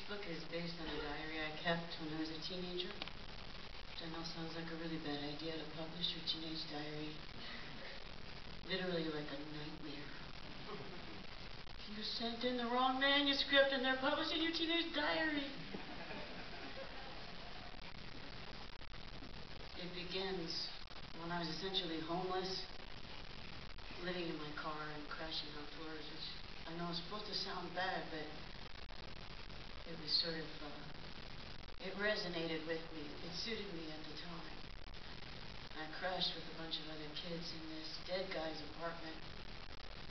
This book is based on a diary I kept when I was a teenager, which I know sounds like a really bad idea to publish your teenage diary. Literally like a nightmare. You sent in the wrong manuscript and they're publishing your teenage diary. It begins when I was essentially homeless, living in my car and crashing outdoors, which I know is supposed to sound bad, but it was sort of, it resonated with me. It suited me at the time. I crashed with a bunch of other kids in this dead guy's apartment,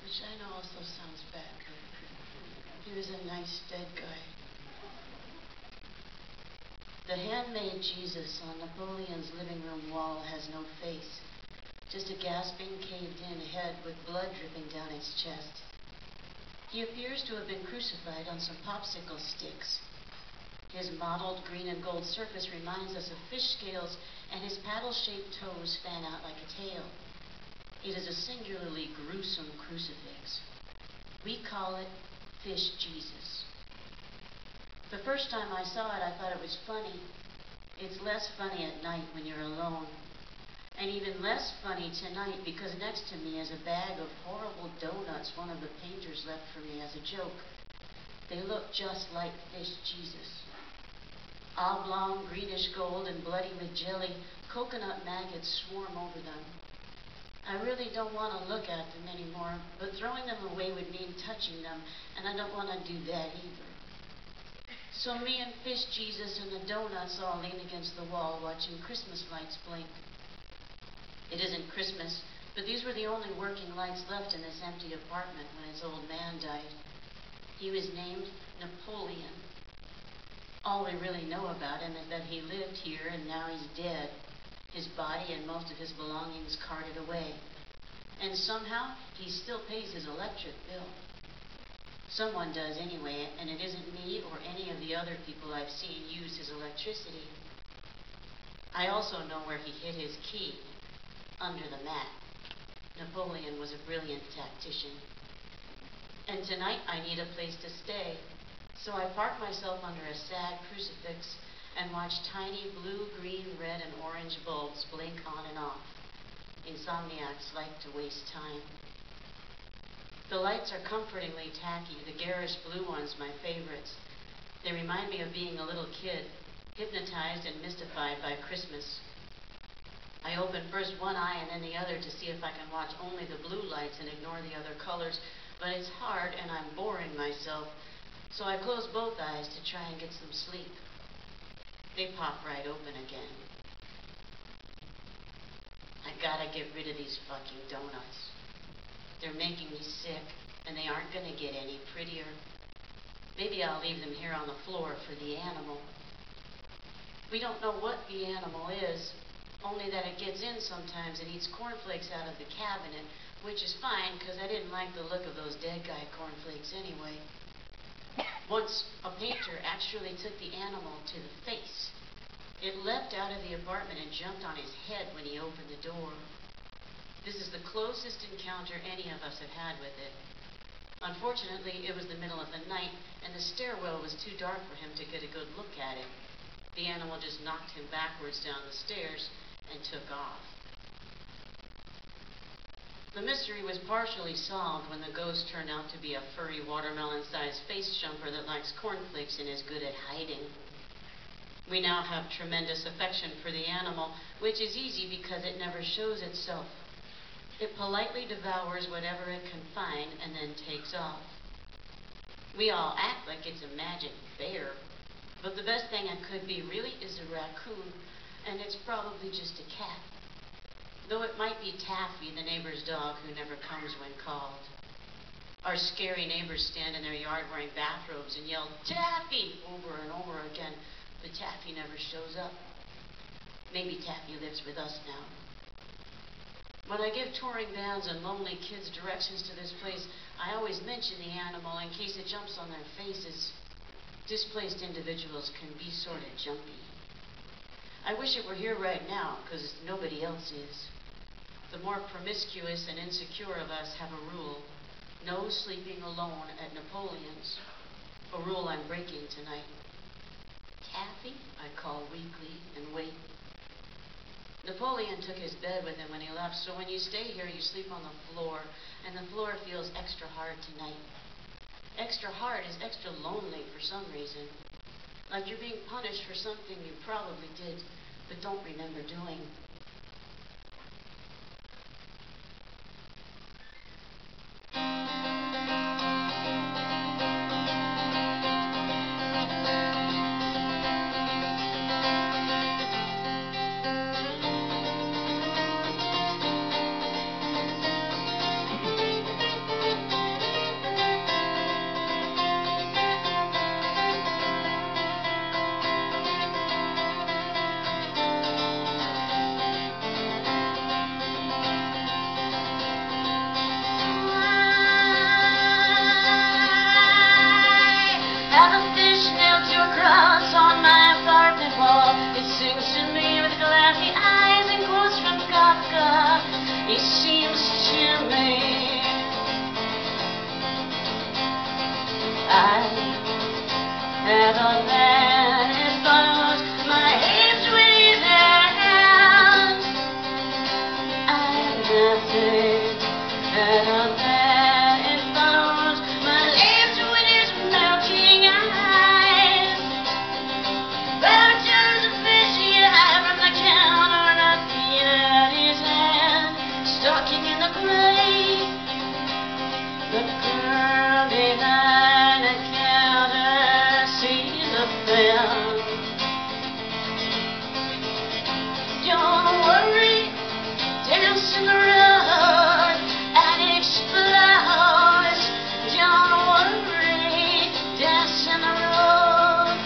which I know also sounds bad, but he was a nice dead guy. The handmade Jesus on Napoleon's living room wall has no face, just a gasping, caved-in head with blood dripping down its chest. He appears to have been crucified on some popsicle sticks. His mottled green and gold surface reminds us of fish scales, and his paddle-shaped toes fan out like a tail. It is a singularly gruesome crucifix. We call it Fish Jesus. The first time I saw it, I thought it was funny. It's less funny at night when you're alone. And even less funny tonight because next to me is a bag of horrible donuts one of the painters left for me as a joke. They look just like Fish Jesus. Oblong, greenish gold and bloody with jelly, coconut maggots swarm over them. I really don't want to look at them anymore, but throwing them away would mean touching them, and I don't want to do that either. So me and Fish Jesus and the donuts all lean against the wall watching Christmas lights blink. It isn't Christmas, but these were the only working lights left in this empty apartment when his old man died. He was named Napoleon. All we really know about him is that he lived here and now he's dead. His body and most of his belongings carted away. And somehow, he still pays his electric bill. Someone does anyway, and it isn't me or any of the other people I've seen use his electricity. I also know where he hid his key. Under the mat. Napoleon was a brilliant tactician. And tonight I need a place to stay, so I park myself under a sad crucifix and watch tiny blue, green, red, and orange bulbs blink on and off. Insomniacs like to waste time. The lights are comfortingly tacky, the garish blue ones my favorites. They remind me of being a little kid, hypnotized and mystified by Christmas. I open first one eye and then the other to see if I can watch only the blue lights and ignore the other colors, but it's hard and I'm boring myself, so I close both eyes to try and get some sleep. They pop right open again. I gotta get rid of these fucking donuts. They're making me sick, and they aren't gonna get any prettier. Maybe I'll leave them here on the floor for the animal. We don't know what the animal is, only that it gets in sometimes and eats cornflakes out of the cabinet, which is fine because I didn't like the look of those dead guy cornflakes anyway. Once, a painter actually took the animal to the face. It leapt out of the apartment and jumped on his head when he opened the door. This is the closest encounter any of us have had with it. Unfortunately, it was the middle of the night, and the stairwell was too dark for him to get a good look at it. The animal just knocked him backwards down the stairs and took off. The mystery was partially solved when the ghost turned out to be a furry watermelon-sized face jumper that likes cornflakes and is good at hiding. We now have tremendous affection for the animal, which is easy because it never shows itself. It politely devours whatever it can find and then takes off. We all act like it's a magic bear, but the best thing it could be really is a raccoon, and it's probably just a cat. Though it might be Taffy, the neighbor's dog who never comes when called. Our scary neighbors stand in their yard wearing bathrobes and yell, "Taffy!" over and over again, but Taffy never shows up. Maybe Taffy lives with us now. When I give touring bands and lonely kids directions to this place, I always mention the animal in case it jumps on their faces. Displaced individuals can be sort of jumpy. I wish it were here right now, because nobody else is. The more promiscuous and insecure of us have a rule: no sleeping alone at Napoleon's. a rule I'm breaking tonight. Taffy, I call weekly and wait. Napoleon took his bed with him when he left, so when you stay here, you sleep on the floor, and the floor feels extra hard tonight. Extra hard is extra lonely for some reason. Like you're being punished for something you probably did, but don't remember doing. Have a man who follows my hands with his hands. I have nothing. Have a man who follows my lips with his melting eyes. Vouchers of fish he had from the counter and a peanut at his hand. Stalking in the gray, the girl behind the counter sees a film. Don't worry, dance in the road and explodes. Don't worry, dance in the road.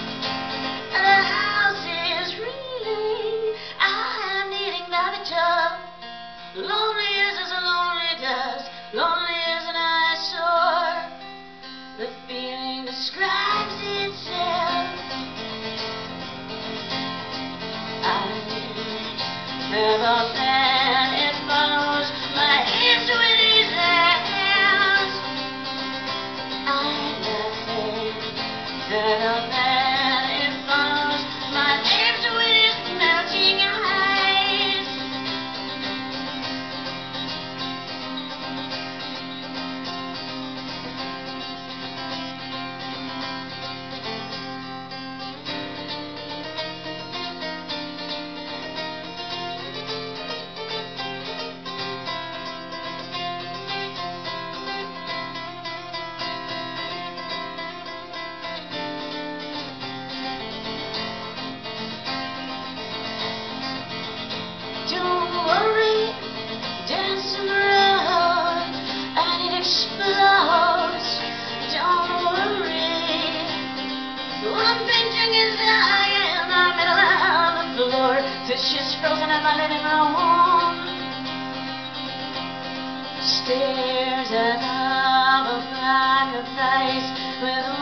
The house is reeling, I am needing by the tub. Lonely as a lonely does, lonely as an eyesore. The feeling describes itself. I have a man that follows my hands with his hands. I'm nothing. Have a man that follows my lips with his melting eyes. Don't worry, dance in the road and it explodes. Don't worry, one painting is high in the middle of the floor. Dishes frozen in my living room. Stairs above a sacrifice with